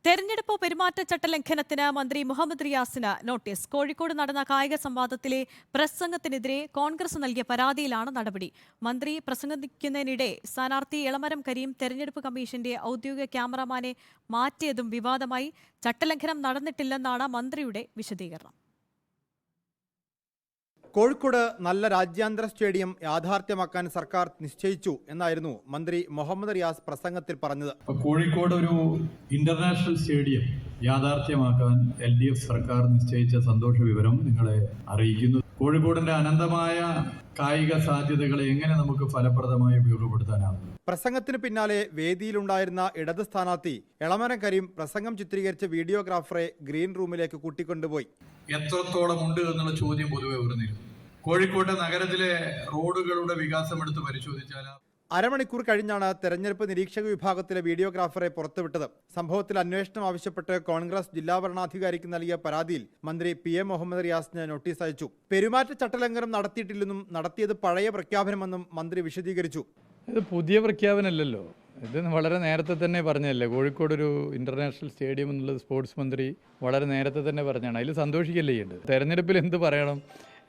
തെരഞ്ഞെടുപ്പ് പെരുമാറ്റച്ചട്ട ലംഘനത്തിന് മന്ത്രി മുഹമ്മദ് റിയാസിന് നോട്ടീസ്. കോഴിക്കോട് നടന്ന കായിക സംവാദത്തിലെ പ്രസംഗത്തിനെതിരെ കോൺഗ്രസ് നൽകിയ പരാതിയിലാണ് നടപടി. മന്ത്രി പ്രസംഗിക്കുന്നതിനിടെ സ്ഥാനാർത്ഥി എളമരം കരീം തെരഞ്ഞെടുപ്പ് കമ്മീഷന്റെ ഔദ്യോഗിക ക്യാമറമാനെ മാറ്റിയതും വിവാദമായി. ചട്ടലംഘനം നടന്നിട്ടില്ലെന്നാണ് മന്ത്രിയുടെ വിശദീകരണം. കോഴിക്കോട് നല്ല രാജ്യാന്തര സ്റ്റേഡിയം യാഥാർത്ഥ്യമാക്കാൻ സർക്കാർ നിശ്ചയിച്ചു എന്നായിരുന്നു മന്ത്രി മുഹമ്മദ് റിയാസ് പ്രസംഗത്തിൽ പറഞ്ഞത്. കോഴിക്കോട് ഒരു ഇന്റർനാഷണൽ സ്റ്റേഡിയം യാഥാർത്ഥ്യമാക്കാൻ LDF സർക്കാർ നിശ്ചയിച്ച സന്തോഷ വിവരം നിങ്ങളെ അറിയിക്കുന്നു. കോഴിക്കോടിന്റെ അനന്തമായ കായിക സാധ്യതകളെ എങ്ങനെ നമുക്ക് ഫലപ്രദമായി ഉപയോഗപ്പെടുത്താനാകും? പ്രസംഗത്തിന് പിന്നാലെ വേദിയിലുണ്ടായിരുന്ന ഇടത് സ്ഥാനാർത്ഥി എളമരം കരീം പ്രസംഗം ചിത്രീകരിച്ച വീഡിയോഗ്രാഫറെ ഗ്രീൻ റൂമിലേക്ക് കൂട്ടിക്കൊണ്ടുപോയി. എത്രത്തോളം ഉണ്ട് എന്നുള്ള ചോദ്യം പൊതുവെ ഉയർന്നിരുന്നു. കോഴിക്കോട്ടെ നഗരത്തിലെ റോഡുകളുടെ വികാസം എടുത്ത് പരിശോധിച്ചാൽ അരമണിക്കൂർ കഴിഞ്ഞാണ് തെരഞ്ഞെടുപ്പ് നിരീക്ഷക വിഭാഗത്തിലെ വീഡിയോഗ്രാഫറെ പുറത്തുവിട്ടത്. സംഭവത്തിൽ അന്വേഷണം ആവശ്യപ്പെട്ട് കോൺഗ്രസ് ജില്ലാ ഭരണാധികാരിക്ക് നൽകിയ പരാതിയിൽ മന്ത്രി PM മുഹമ്മദ് റിയാസിന് നോട്ടീസ് അയച്ചു. പെരുമാറ്റച്ചട്ടലംഘനം നടത്തിയിട്ടില്ലെന്നും നടത്തിയത് പഴയ പ്രഖ്യാപനമെന്നും മന്ത്രി വിശദീകരിച്ചു. ഇത് പുതിയ പ്രഖ്യാപനമല്ലല്ലോ, ഇത് വളരെ നേരത്തെ തന്നെ പറഞ്ഞതല്ലേ. കോഴിക്കോട് ഒരു ഇന്റർനാഷണൽ സ്റ്റേഡിയം എന്നുള്ളത് സ്പോർട്സ് മന്ത്രി വളരെ നേരത്തെ തന്നെ പറഞ്ഞാണ്. അതിൽ സന്തോഷിക്കല്ലേ ചെയ്യേണ്ടത്. തെരഞ്ഞെടുപ്പിൽ എന്ത് പറയണം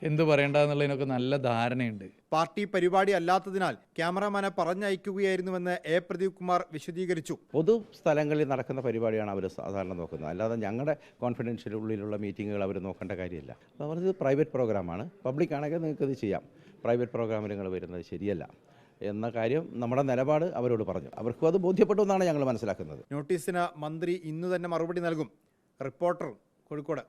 എന്ത് പറയണ്ട എന്നുള്ളതിനൊക്കെ നല്ല ധാരണയുണ്ട്. പാർട്ടി പരിപാടി അല്ലാത്തതിനാൽ ക്യാമറമാനെ പറഞ്ഞയക്കുകയായിരുന്നുവെന്ന് A. പ്രദീപ് കുമാർ വിശദീകരിച്ചു. പൊതു സ്ഥലങ്ങളിൽ നടക്കുന്ന പരിപാടിയാണ് അവർ സാധാരണ നോക്കുന്നത്, അല്ലാതെ ഞങ്ങളുടെ കോൺഫിഡൻഷ്യൽ ഉള്ളിലുള്ള മീറ്റിങ്ങുകൾ അവർ നോക്കേണ്ട കാര്യമില്ല. അവരത് പ്രൈവറ്റ് പ്രോഗ്രാമാണ്. പബ്ലിക് ആണെങ്കിൽ നിങ്ങൾക്കത് ചെയ്യാം. പ്രൈവറ്റ് പ്രോഗ്രാമിൽ നിങ്ങൾ വരുന്നത് ശരിയല്ല എന്ന കാര്യം നമ്മുടെ നിലപാട് അവരോട് പറഞ്ഞു. അവർക്കും അത് ബോധ്യപ്പെട്ടു എന്നാണ് ഞങ്ങൾ മനസ്സിലാക്കുന്നത്. നോട്ടീസിന് മന്ത്രി ഇന്നു തന്നെ മറുപടി നൽകും. റിപ്പോർട്ടർ, കോഴിക്കോട്.